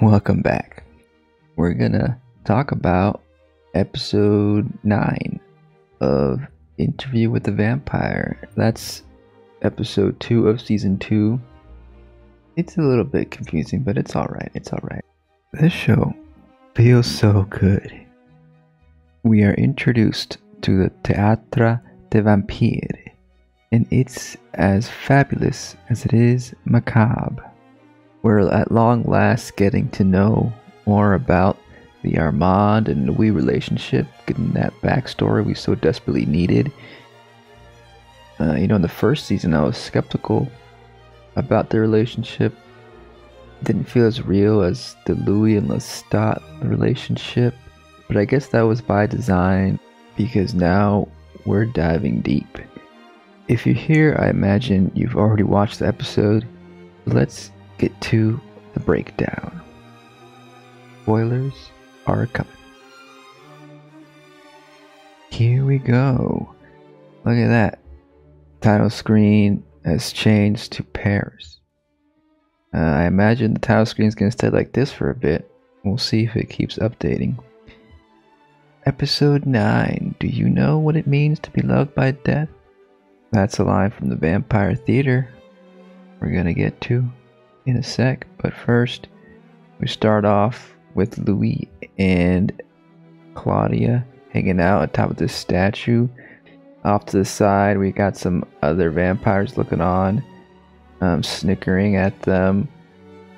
Welcome back. We're gonna talk about episode 9 of Interview with the Vampire. That's episode 2 of season 2. It's a little bit confusing, but it's alright. It's alright. This show feels so good. We are introduced to the Théâtre des Vampires, and it's as fabulous as it is macabre. We're at long last getting to know more about the Armand and Louis relationship, getting that backstory we so desperately needed. In the first season I was skeptical about the relationship. It didn't feel as real as the Louis and Lestat relationship, but I guess that was by design because now we're diving deep. If you're here, I imagine you've already watched the episode. Let's get to the breakdown. Spoilers are coming. Here we go. Look at that. Title screen has changed to Paris. I imagine the title screen is going to stay like this for a bit. We'll see if it keeps updating. Episode 9. Do you know what it means to be loved by death? That's a line from the Vampire Theater we're going to get to in a sec, but first we start off with Louis and Claudia hanging out atop of this statue. Off to the side we got some other vampires looking on, snickering at them.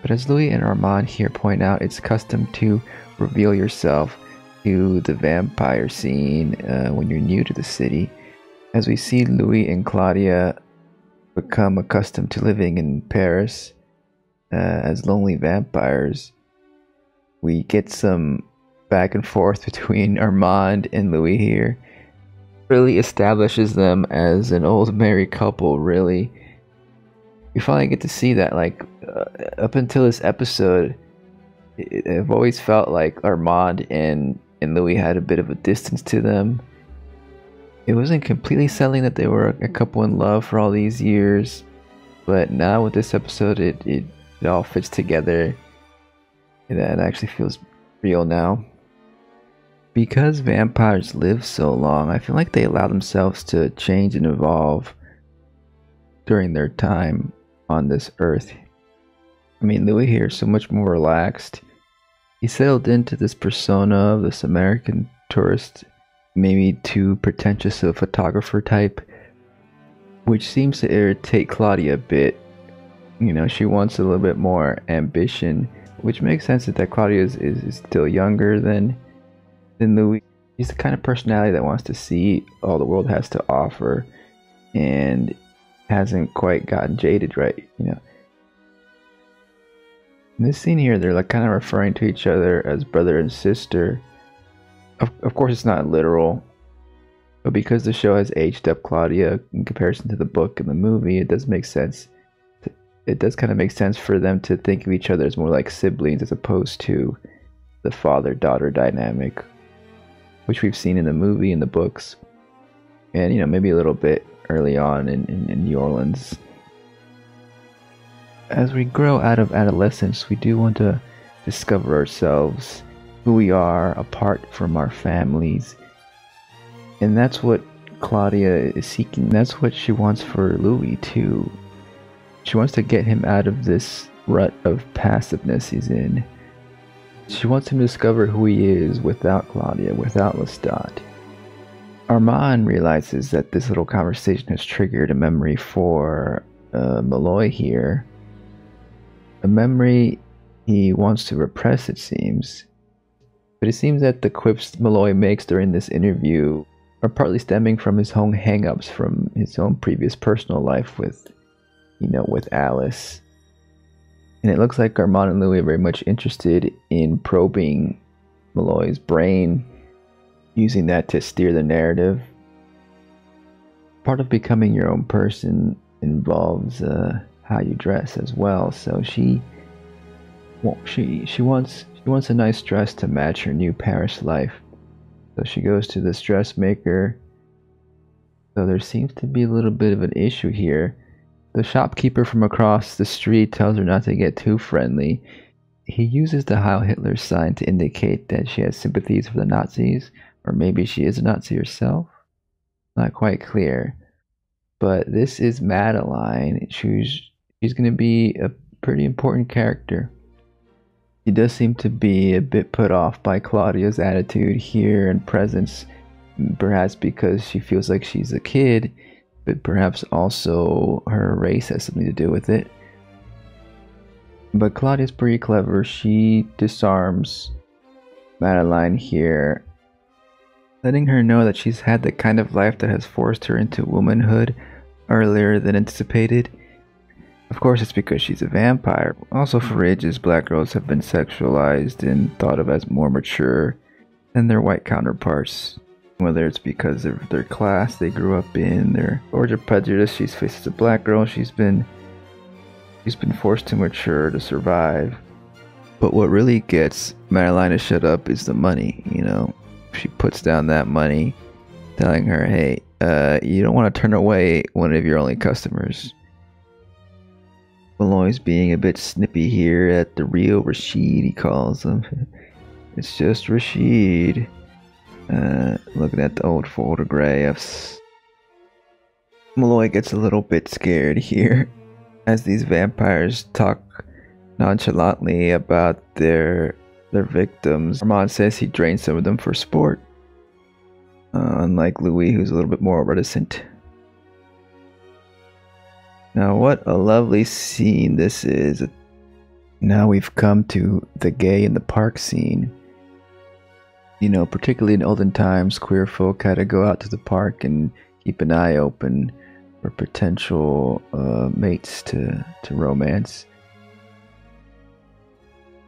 But as Louis and Armand here point out, it's custom to reveal yourself to the vampire scene when you're new to the city. As we see Louis and Claudia become accustomed to living in Paris as lonely vampires, we get some back and forth between Armand and Louis here. Really establishes them as an old married couple, really. We finally get to see that. Up until this episode, I've always felt like Armand and Louis had a bit of a distance to them. It wasn't completely settling that they were a couple in love for all these years, but now with this episode, it all fits together. It actually feels real now. Because vampires live so long, I feel like they allow themselves to change and evolve during their time on this earth. I mean, Louis here is so much more relaxed. He settled into this persona of this American tourist, maybe too pretentious a photographer type, which seems to irritate Claudia a bit. She wants a little bit more ambition, which makes sense that Claudia is still younger than Louis. He's the kind of personality that wants to see all the world has to offer and hasn't quite gotten jaded right. In this scene here, they're kind of referring to each other as brother and sister. Of course it's not literal, but because the show has aged up Claudia in comparison to the book and the movie, it does make sense. It does kind of make sense for them to think of each other as more like siblings as opposed to the father-daughter dynamic, which we've seen in the movie and the books, and maybe a little bit early on in New Orleans. As we grow out of adolescence, we do want to discover ourselves, who we are apart from our families, and that's what Claudia is seeking. That's what she wants for Louis too. She wants to get him out of this rut of passiveness he's in. She wants him to discover who he is without Claudia, without Lestat. Armand realizes that this little conversation has triggered a memory for Malloy here. A memory he wants to repress, it seems. But it seems that the quips Malloy makes during this interview are partly stemming from his own hang-ups from his own previous personal life with Alice. And it looks like Armand and Louis are very much interested in probing Malloy's brain, using that to steer the narrative. Part of becoming your own person involves how you dress as well. So she wants a nice dress to match her new Paris life. So she goes to this dressmaker. So there seems to be a little bit of an issue here. The shopkeeper from across the street tells her not to get too friendly. He uses the Heil Hitler sign to indicate that she has sympathies for the Nazis, or maybe she is a Nazi herself. Not quite clear. But this is Madeline. She's going to be a pretty important character. She does seem to be a bit put off by Claudia's attitude here and presence, perhaps because she feels like she's a kid, but perhaps also her race has something to do with it. But Claudia's pretty clever. She disarms Madeline here, letting her know that she's had the kind of life that has forced her into womanhood earlier than anticipated. Of course, it's because she's a vampire. Also, for ages, black girls have been sexualized and thought of as more mature than their white counterparts. Whether it's because of their class they grew up in, their origin prejudice, she's faced as a black girl. She's been forced to mature to survive. But what really gets Madeline to shut up is the money, you know. She puts down that money, telling her, hey, you don't want to turn away one of your only customers. Malloy's being a bit snippy here at the real Rashid, he calls him. It's just Rashid. Looking at the old photographs. Malloy gets a little bit scared here as these vampires talk nonchalantly about their victims. Armand says he drained some of them for sport, unlike Louis, who's a little bit more reticent. Now, what a lovely scene this is. Now we've come to the gay in the park scene. You know, particularly in olden times, queer folk had to go out to the park and keep an eye open for potential mates to romance.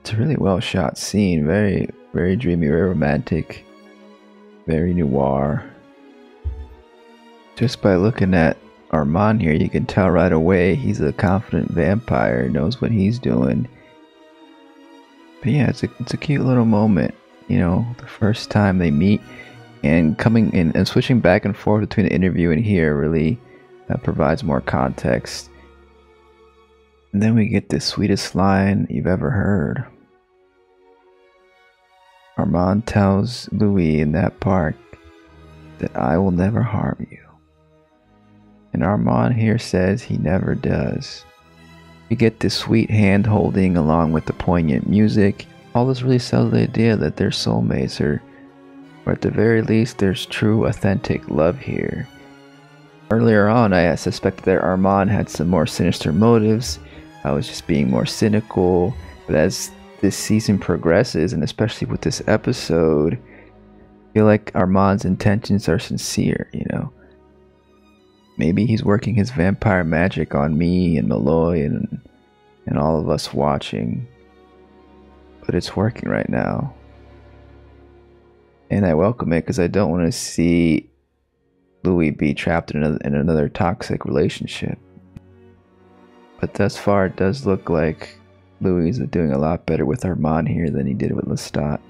It's a really well shot scene, very, very dreamy, very romantic, very noir. Just by looking at Armand here, you can tell right away he's a confident vampire, knows what he's doing. But yeah, it's a cute little moment, you know, the first time they meet, and coming in and switching back and forth between the interview and here really provides more context. And then we get the sweetest line you've ever heard. Armand tells Louis in that park that I will never harm you. And Armand here says he never does. We get this sweet hand holding along with the poignant music. All this really sells the idea that they're soulmates, or at the very least there's true authentic love here. Earlier on I suspected that Armand had some more sinister motives. I was just being more cynical, but as this season progresses, and especially with this episode, I feel like Armand's intentions are sincere, you know. Maybe he's working his vampire magic on me and Malloy and all of us watching. But it's working right now. And I welcome it because I don't want to see Louis be trapped in another toxic relationship. But thus far it does look like Louis is doing a lot better with Armand here than he did with Lestat.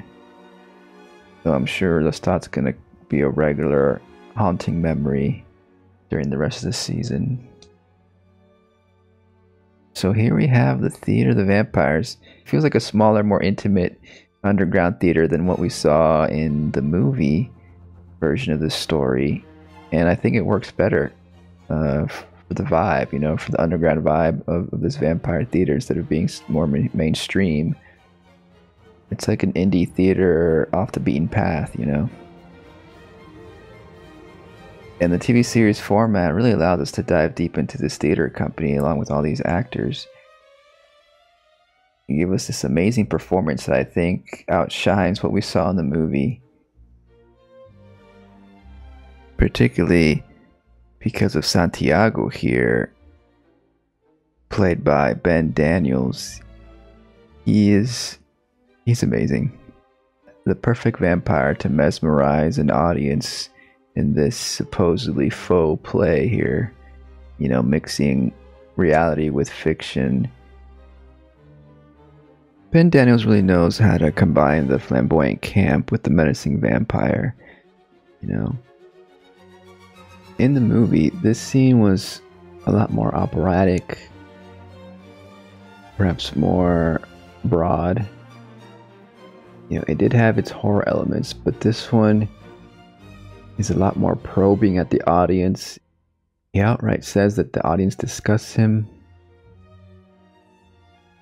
So I'm sure Lestat's going to be a regular haunting memory during the rest of the season. So here we have the Theater of the Vampires. It feels like a smaller, more intimate underground theater than what we saw in the movie version of this story. And I think it works better for the vibe, you know, for the underground vibe of this vampire theater instead of being more mainstream. It's like an indie theater off the beaten path, you know. And the TV series format really allowed us to dive deep into this theater company along with all these actors. It gave us this amazing performance that I think outshines what we saw in the movie. Particularly because of Santiago here, played by Ben Daniels. He's amazing. The perfect vampire to mesmerize an audience in this supposedly faux play here, you know, mixing reality with fiction. Ben Daniels really knows how to combine the flamboyant camp with the menacing vampire, you know. In the movie, this scene was a lot more operatic, perhaps more broad. You know, it did have its horror elements, but this one is a lot more probing at the audience. He outright says that the audience disgusts him.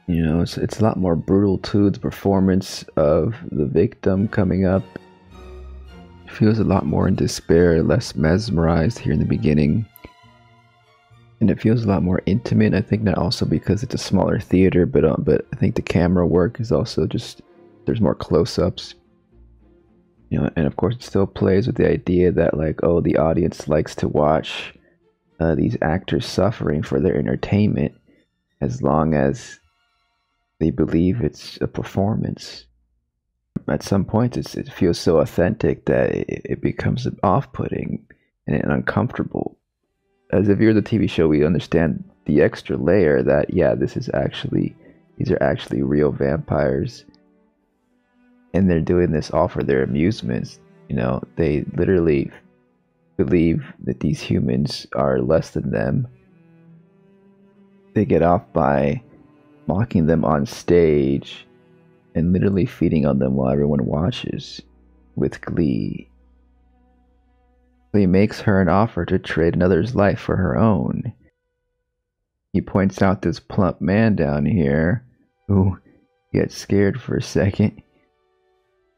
You know, it's a lot more brutal too. The performance of the victim coming up feels a lot more in despair, less mesmerized here in the beginning. And it feels a lot more intimate. I think not also because it's a smaller theater, but I think the camera work is also just, there's more close-ups. You know, and of course it still plays with the idea that like, oh, the audience likes to watch these actors suffering for their entertainment as long as they believe it's a performance. At some point it feels so authentic that it becomes off-putting and uncomfortable. As a viewer of the TV show, we understand the extra layer that, yeah, these are actually real vampires, and they're doing this all for their amusements. You know, they literally believe that these humans are less than them. They get off by mocking them on stage and literally feeding on them while everyone watches with glee. So he makes her an offer to trade another's life for her own. He points out this plump man down here who gets scared for a second.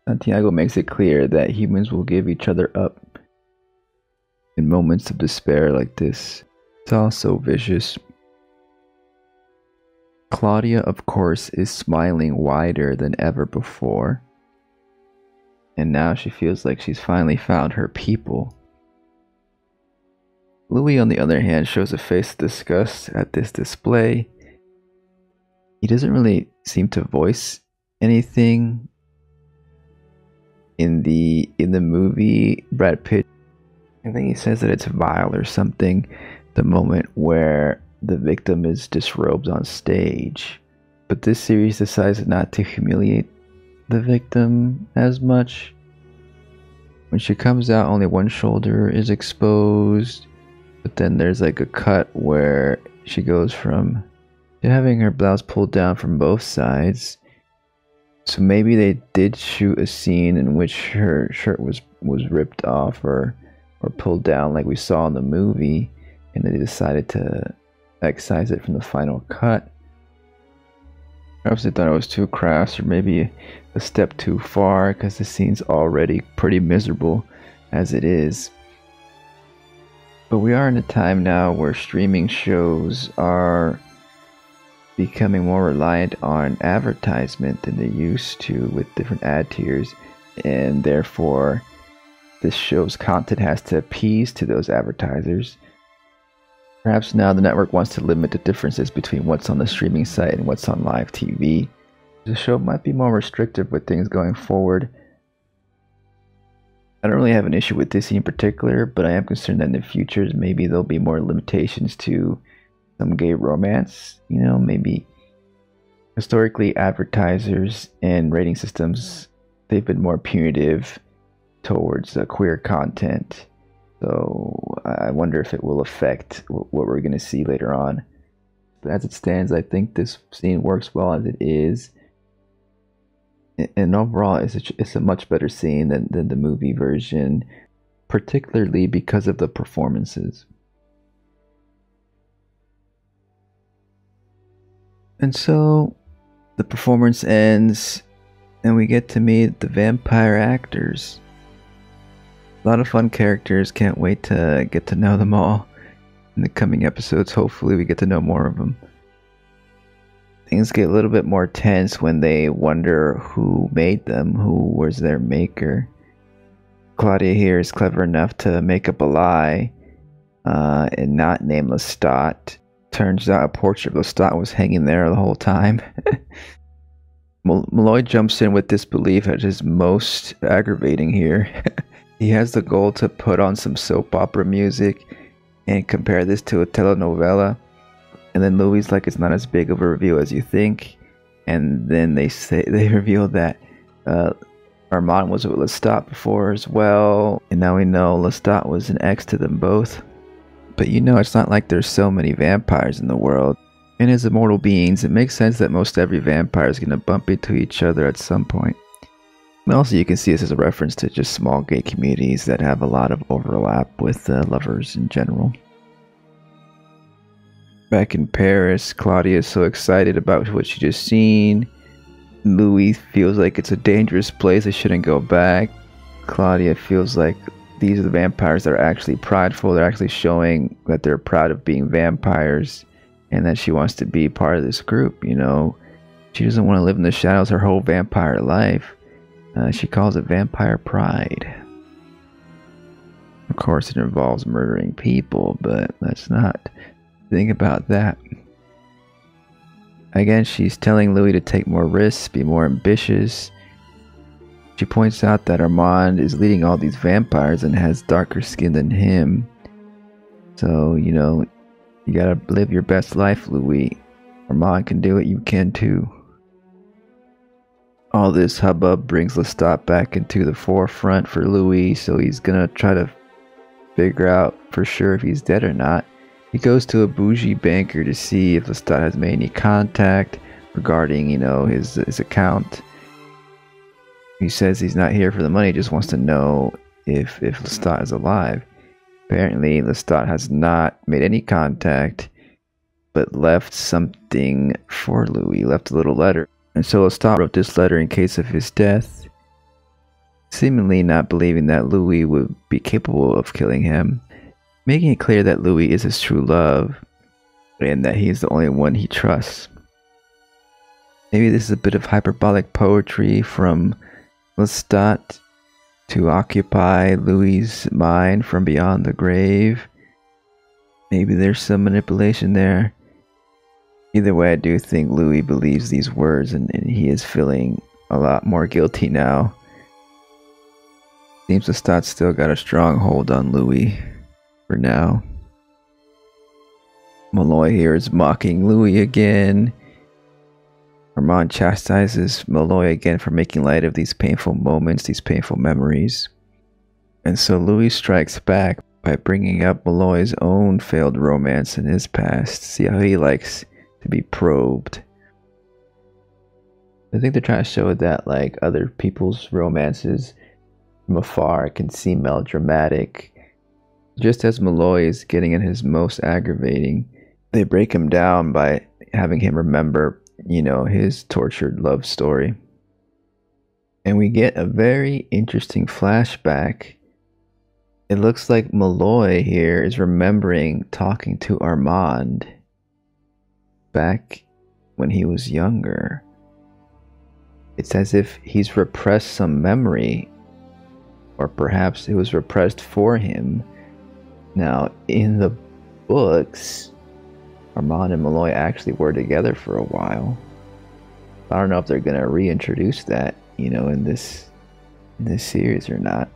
Santiago makes it clear that humans will give each other up in moments of despair like this. It's all so vicious. Claudia, of course, is smiling wider than ever before. And now she feels like she's finally found her people. Louis, on the other hand, shows a face of disgust at this display. He doesn't really seem to voice anything. In the movie, Brad Pitt, I think he says that it's vile or something, the moment where the victim is disrobed on stage. But this series decides not to humiliate the victim as much. When she comes out, only one shoulder is exposed, but then there's like a cut where she goes from having her blouse pulled down from both sides. So maybe they did shoot a scene in which her shirt was ripped off or pulled down like we saw in the movie, and they decided to excise it from the final cut. Perhaps they thought it was too crass, or maybe a step too far, because the scene's already pretty miserable as it is. But we are in a time now where streaming shows are becoming more reliant on advertisement than they used to with different ad tiers, and therefore this show's content has to appease to those advertisers. Perhaps now the network wants to limit the differences between what's on the streaming site and what's on live TV. The show might be more restrictive with things going forward. I don't really have an issue with this in particular, but I am concerned that in the future maybe there'll be more limitations to some gay romance. You know, maybe historically advertisers and rating systems, they've been more punitive towards queer content. So I wonder if it will affect what we're going to see later on. But as it stands, I think this scene works well as it is. And overall, it's a much better scene than the movie version, particularly because of the performances. And so the performance ends, and we get to meet the vampire actors. A lot of fun characters, can't wait to get to know them all in the coming episodes. Hopefully we get to know more of them. Things get a little bit more tense when they wonder who made them, who was their maker. Claudia here is clever enough to make up a lie and not name Lestat. Turns out a portrait of Lestat was hanging there the whole time. Malloy jumps in with disbelief at his most aggravating here. He has the goal to put on some soap opera music and compare this to a telenovela. And then Louis like, it's not as big of a reveal as you think. And then they reveal that Armand was with Lestat before as well. And now we know Lestat was an ex to them both. But you know, it's not like there's so many vampires in the world. And as immortal beings, it makes sense that most every vampire is going to bump into each other at some point. And also you can see this as a reference to just small gay communities that have a lot of overlap with lovers in general. Back in Paris, Claudia is so excited about what she just seen. Louis feels like it's a dangerous place, they shouldn't go back. Claudia feels like these are the vampires that are actually prideful, they're actually showing that they're proud of being vampires and that she wants to be part of this group, you know. She doesn't want to live in the shadows her whole vampire life. She calls it vampire pride. Of course it involves murdering people, but let's not think about that. Again, she's telling Louis to take more risks, be more ambitious. She points out that Armand is leading all these vampires and has darker skin than him. So, you know, you gotta live your best life, Louis. Armand can do it, you can too. All this hubbub brings Lestat back into the forefront for Louis, so he's gonna try to figure out for sure if he's dead or not. He goes to a bougie banker to see if Lestat has made any contact regarding, you know, his account. He says he's not here for the money, just wants to know if Lestat is alive. Apparently, Lestat has not made any contact, but left something for Louis, left a little letter. And so Lestat wrote this letter in case of his death, seemingly not believing that Louis would be capable of killing him, making it clear that Louis is his true love, and that he is the only one he trusts. Maybe this is a bit of hyperbolic poetry from Lestat to occupy Louis' mind from beyond the grave. Maybe there's some manipulation there. Either way, I do think Louis believes these words, and he is feeling a lot more guilty now. Seems Lestat's still got a strong hold on Louis for now. Malloy here is mocking Louis again. Armand chastises Malloy again for making light of these painful moments, these painful memories. And so Louis strikes back by bringing up Malloy's own failed romance in his past. See how he likes to be probed. I think they're trying to show that like other people's romances from afar can seem melodramatic. Just as Malloy is getting at his most aggravating, they break him down by having him remember, you know, his tortured love story. And we get a very interesting flashback. It looks like Malloy here is remembering talking to Armand back when he was younger. It's as if he's repressed some memory, or perhaps it was repressed for him. Now, in the books, Armand and Malloy actually were together for a while. I don't know if they're gonna reintroduce that, you know, in this series or not.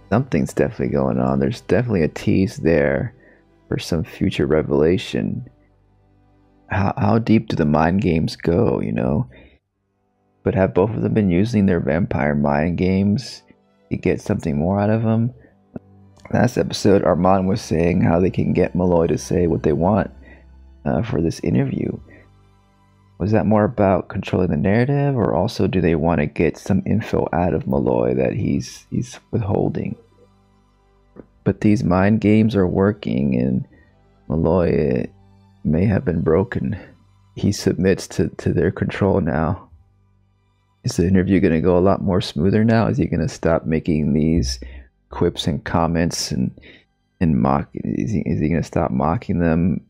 Something's definitely going on. There's definitely a tease there for some future revelation. How deep do the mind games go, you know? But have both of them been using their vampire mind games to get something more out of them? Last episode, Armand was saying how they can get Malloy to say what they want for this interview. Was that more about controlling the narrative, or also do they want to get some info out of Malloy that he's withholding? But these mind games are working, and Malloy may have been broken. He submits to their control now. Is the interview going to go a lot more smoother now? Is he going to stop making these quips and comments and mock? Is he going to stop mocking them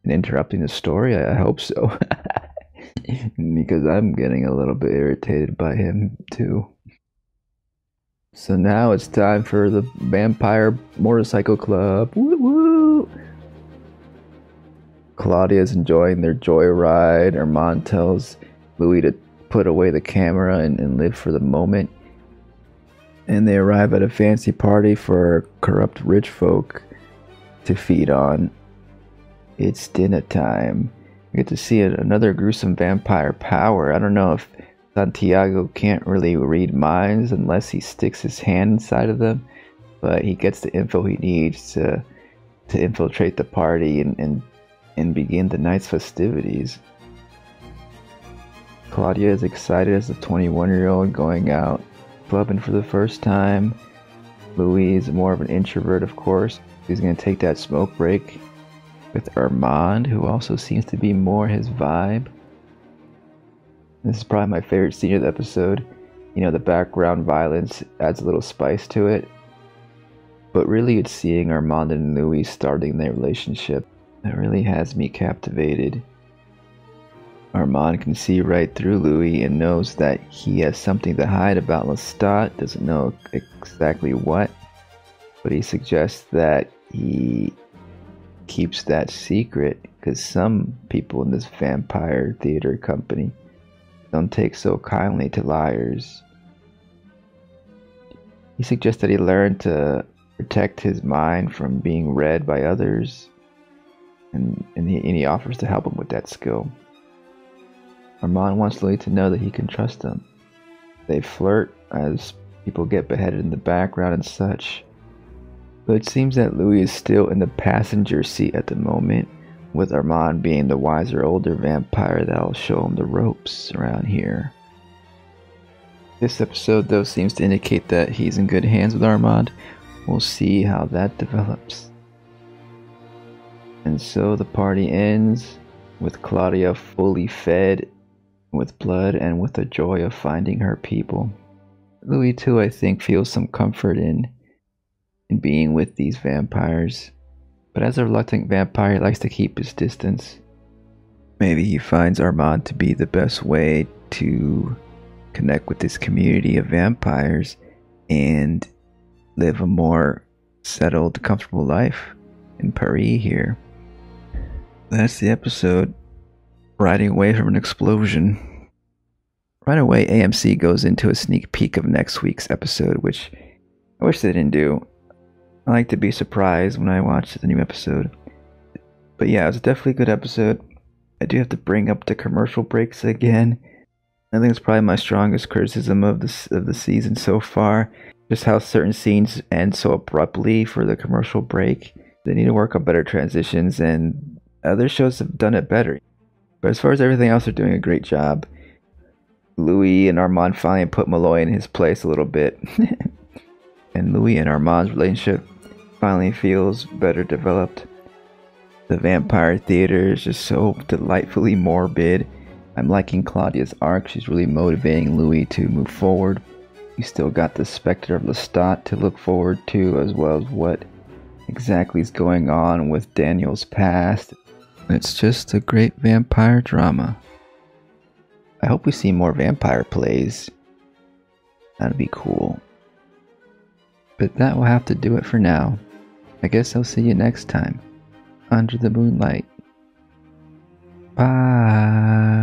and interrupting the story? I hope so. Because I'm getting a little bit irritated by him too. So now it's time for the Vampire Motorcycle Club. Woo woo! Claudia's enjoying their joyride. Armand tells Louis to put away the camera and live for the moment. And they arrive at a fancy party for corrupt rich folk to feed on. It's dinner time. We get to see another gruesome vampire power. I don't know if Santiago can't really read minds unless he sticks his hand inside of them, but he gets the info he needs to infiltrate the party and and begin the night's festivities. Claudia is excited as a 21-year-old going out clubbing for the first time. Louis is more of an introvert, of course. He's going to take that smoke break with Armand, who also seems to be more his vibe. This is probably my favorite scene of the episode. You know, the background violence adds a little spice to it. But really it's seeing Armand and Louis starting their relationship that really has me captivated. Armand can see right through Louis and knows that he has something to hide about Lestat, doesn't know exactly what, but he suggests that he keeps that secret because some people in this vampire theater company don't take so kindly to liars. He suggests that he learn to protect his mind from being read by others, and he offers to help him with that skill. Armand wants Louis to know that he can trust him. They flirt as people get beheaded in the background and such. But it seems that Louis is still in the passenger seat at the moment, with Armand being the wiser older vampire that'll show him the ropes around here. This episode though seems to indicate that he's in good hands with Armand. We'll see how that develops. And so the party ends with Claudia fully fed with blood and with the joy of finding her people. Louis too, I think, feels some comfort in being with these vampires, but as a reluctant vampire, he likes to keep his distance. Maybe he finds Armand to be the best way to connect with this community of vampires and live a more settled, comfortable life in Paris here. That's the episode. Riding away from an explosion. Right away, AMC goes into a sneak peek of next week's episode, which I wish they didn't do. I like to be surprised when I watch the new episode. But yeah, it was definitely a good episode. I do have to bring up the commercial breaks again. I think it's probably my strongest criticism of the season so far. Just how certain scenes end so abruptly for the commercial break. They need to work on better transitions, and other shows have done it better. But as far as everything else, they're doing a great job. Louis and Armand finally put Malloy in his place a little bit. And Louis and Armand's relationship finally feels better developed. The vampire theater is just so delightfully morbid. I'm liking Claudia's arc. She's really motivating Louis to move forward. You still got the specter of Lestat to look forward to, as well as what exactly is going on with Daniel's past. It's just a great vampire drama. I hope we see more vampire plays. That'd be cool. But that will have to do it for now. I guess I'll see you next time. Under the moonlight. Bye.